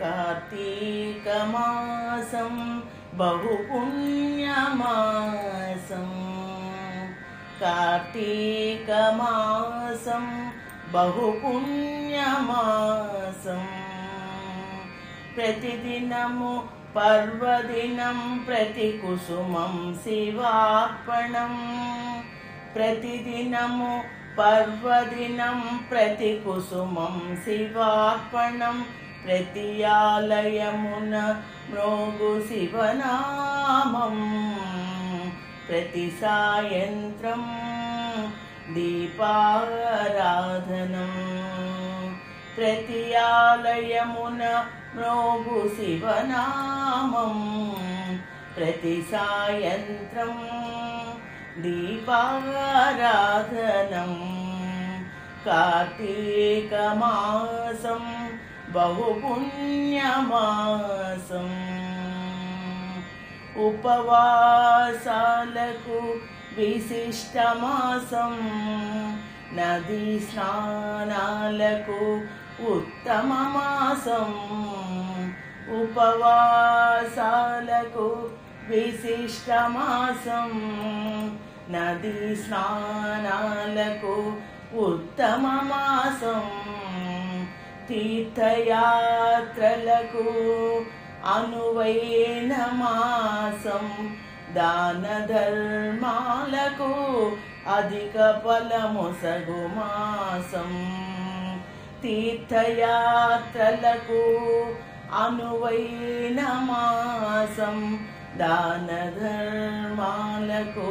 कार्तीकमासं बहुपुण्यमासं कार्तीकमासं बहुपुण्यमासं प्रतिदिनमु पर्वदिनं प्रतिकुसुमं शिवार्पणं प्रतिदिनमु पर्वदिनं प्रतिकुसुमं शिवार्पणं प्रतियालयमुन म्रोगु शिवनामं प्रतिसायन्त्रं दीपाराधनं प्रतियालयमुन म्रोगु शिवनामं प्रतिसायन्त्रं दीपाराधनं कार्तीकमासं बहुपुण्यमासं उपवासाలకు విశిష్టమాసం నదీ స్నానాలకు ఉత్తమ మాసం ఉపవాసాలకు విశిష్టమాసం నదీ స్నానాలకు ఉత్తమ మాసం తీర్థయాత్రలకు అనువైన మాసం దాన ధర్మాలకు అధిక ఫలమొసగు మాసం తీర్థయాత్రలకు అనువైన మాసం దాన ధర్మాలకు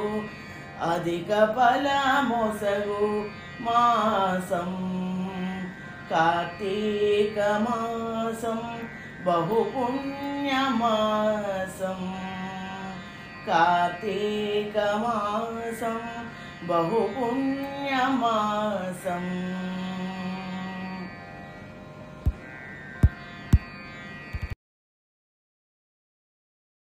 అధిక ఫలమొసగు మాసం కార్తీకమాసం बहुपुण्यमासं कार्तीकमासं बहुपुण्यमासम्।